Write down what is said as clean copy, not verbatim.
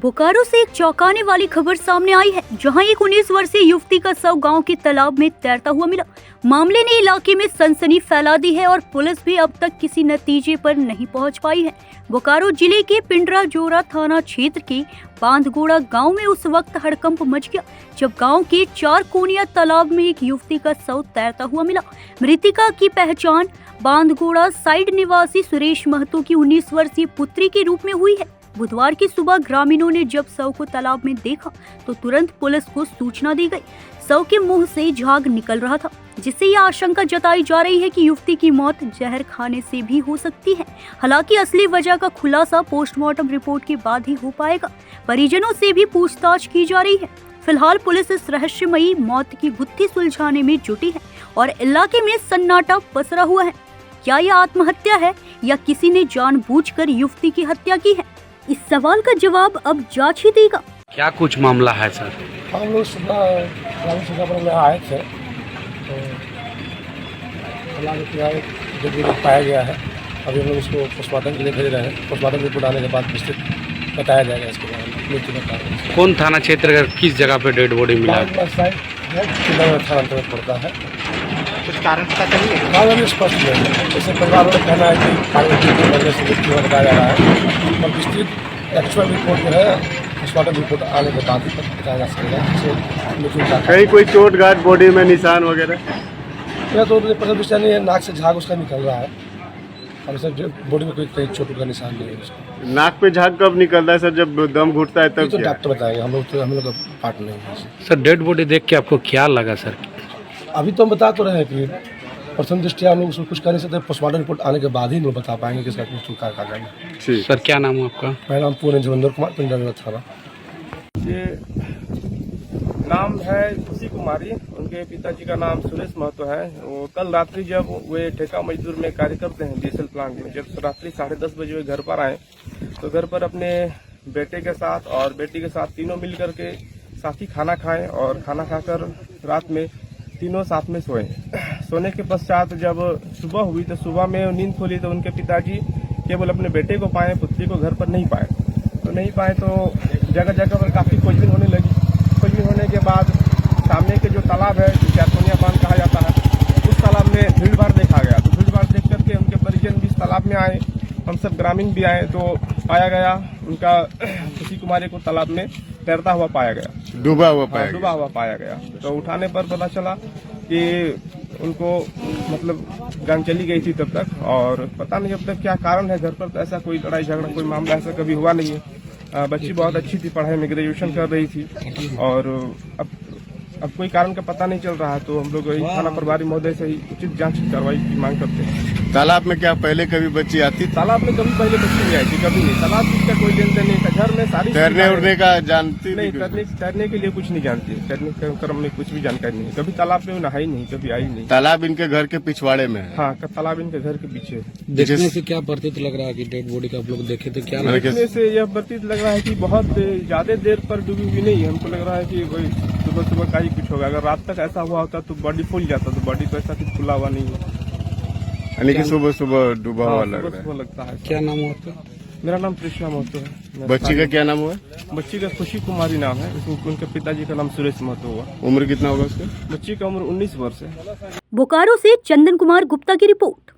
बोकारो से एक चौंकाने वाली खबर सामने आई है, जहां एक 19 वर्षीय युवती का शव गांव के तालाब में तैरता हुआ मिला। मामले ने इलाके में सनसनी फैला दी है और पुलिस भी अब तक किसी नतीजे पर नहीं पहुंच पाई है। बोकारो जिले के पिंडरा जोरा थाना क्षेत्र के बांधगोड़ा गांव में उस वक्त हड़कंप मच गया जब गांव के 4 कोनिया तालाब में एक युवती का शव तैरता हुआ मिला। मृतिका की पहचान बांधगोड़ा साइड निवासी सुरेश महतो की 19 वर्षीय पुत्री के रूप में हुई है। बुधवार की सुबह ग्रामीणों ने जब शव को तालाब में देखा तो तुरंत पुलिस को सूचना दी गई। शव के मुंह से झाग निकल रहा था, जिससे यह आशंका जताई जा रही है कि युवती की मौत जहर खाने से भी हो सकती है। हालांकि असली वजह का खुलासा पोस्टमार्टम रिपोर्ट के बाद ही हो पाएगा। परिजनों से भी पूछताछ की जा रही है। फिलहाल पुलिस इस रहस्यमयी मौत की गुत्थी सुलझाने में जुटी है और इलाके में सन्नाटा पसरा हुआ है। क्या यह आत्महत्या है या किसी ने जानबूझकर युवती की हत्या की है? इस सवाल का जवाब अब जांच ही देगा। क्या कुछ मामला है सर? हम लोग सुबह पर आए थे तो जब पाया गया है, अभी हम लोग उसको पोस्टमार्टम के लिए भेज रहे हैं। पोस्टमार्टम रिपोर्ट आने के बाद विस्तृत बताया जाएगा इसके बारे में, मृत्यु का कारण। कौन थाना क्षेत्र का किस जगह पे डेड बॉडी मिला है? थाना अंतर्गत पड़ता है। कुछ कारण पता चलिए? हाँ, अभी स्पष्ट नहीं है। जैसे परिवार वालों का कहना है कि कारण की वजह से मृत्यु बताया जा रहा है, और विस्तृत एक्चुअल रिपोर्ट जो है पोस्टमार्टम रिपोर्ट आने के बाद ही बताया जा सकेगा। कहीं कोई चोट गाट बॉडी में निशान वगैरह? यह तो प्रथम विषय नहीं है, नाक से झाग उसका निकल रहा है और सर बॉडी में कोई चोट का निशान नहीं है उसका। नाक पे झाग कब निकलता है सर? जब दम घुटता है तब? तो डॉक्टर बताएंगे, हम लोग का पार्ट नहीं है। सर डेड बॉडी देख के आपको क्या लगा सर? अभी तो हम बता तो रहे हैं कि प्रथम दृष्टया हम लोग उसको कुछ कर नहीं सकते। पोस्टमार्टम रिपोर्ट आने के बाद ही हम लोग बता पाएंगे कि इसका मृत्यु का कारण है। सर क्या नाम है आपका? मेरा नाम पूर्ण जवेंद्र कुमार, पिंडरा थाना। ये नाम है खुशी कुमारी, उनके पिताजी का नाम सुरेश महतो है। वो कल रात्रि जब वे ठेका मजदूर में कार्य करते हैं डीएसएल प्लांट में, जब रात्रि 10:30 बजे वे घर पर आए तो घर पर अपने बेटे के साथ और बेटी के साथ तीनों मिल करके साथ ही खाना खाएं और खाना खाकर रात में तीनों साथ में सोए। सोने के पश्चात जब सुबह हुई तो सुबह में नींद खुली तो उनके पिताजी केवल अपने बेटे को पाए, पुत्री को घर पर नहीं पाए। तो जगह जगह पर काफ़ी खोजबीन होने लगी। खोजबीन होने के बाद सामने के जो तालाब है, जो चारकोनिया बांध कहा जाता है, उस तालाब में भीड़ भाड़ देखा गया। तो भीड़ भाड़ देख करके उनके परिजन भी इस तालाब में आए, हम सब ग्रामीण भी आए, तो पाया गया उनका खुशी कुमारी को तालाब में तैरता हुआ पाया गया, डूबा हुआ पाया गया। तो उठाने पर पता चला कि उनको मतलब जान चली गई थी तब तक, और पता नहीं अब तक क्या कारण है। घर पर तो ऐसा कोई लड़ाई झगड़ा, कोई मामला ऐसा कभी हुआ नहीं है। बच्ची बहुत अच्छी थी, पढ़ाई में ग्रेजुएशन कर रही थी, और अब कोई कारण का पता नहीं चल रहा है। तो हम लोग थाना प्रभारी महोदय से ही उचित जांच कार्रवाई की मांग करते हैं। तालाब में क्या पहले कभी बच्ची आती? तालाब में कभी पहले बच्ची नहीं आई थी, कभी नहीं। तालाब का कोई लेन देन नहीं था। घर में सारी तैरने उड़ने का जानती नहीं? तैरने के लिए कुछ नहीं जानती। तैरने के क्रम में कुछ भी जानकारी नहीं। कभी तालाब में नहाई नहीं, कभी आई नहीं। तालाब इनके घर के पिछवाड़े में है? हाँ, तालाब इनके घर के पीछे। देखने से क्या प्रतीत लग रहा है कि डेड बॉडी का आप लोग देखे तो क्या देखने से यह प्रतीत लग रहा है कि बहुत ज्यादा देर पर डूबी हुई नहीं है। हमको लग रहा है कि वही सुबह का ही कुछ होगा। अगर रात तक ऐसा हुआ होता तो बॉडी फूल जाता, तो बॉडी तो ऐसा कुछ खुला हुआ नहीं है, यानी कि सुबह डूबा हुआ लग रहा है। लगता है। क्या नाम है आपका? मेरा नाम कृष्णा महतो है। बच्ची का क्या नाम हुआ? बच्ची का खुशी कुमारी नाम है। उनके पिताजी का नाम सुरेश महतो हुआ। उम्र कितना होगा उसका? बच्ची का उम्र 19 वर्ष है। बोकारो से चंदन कुमार गुप्ता की रिपोर्ट।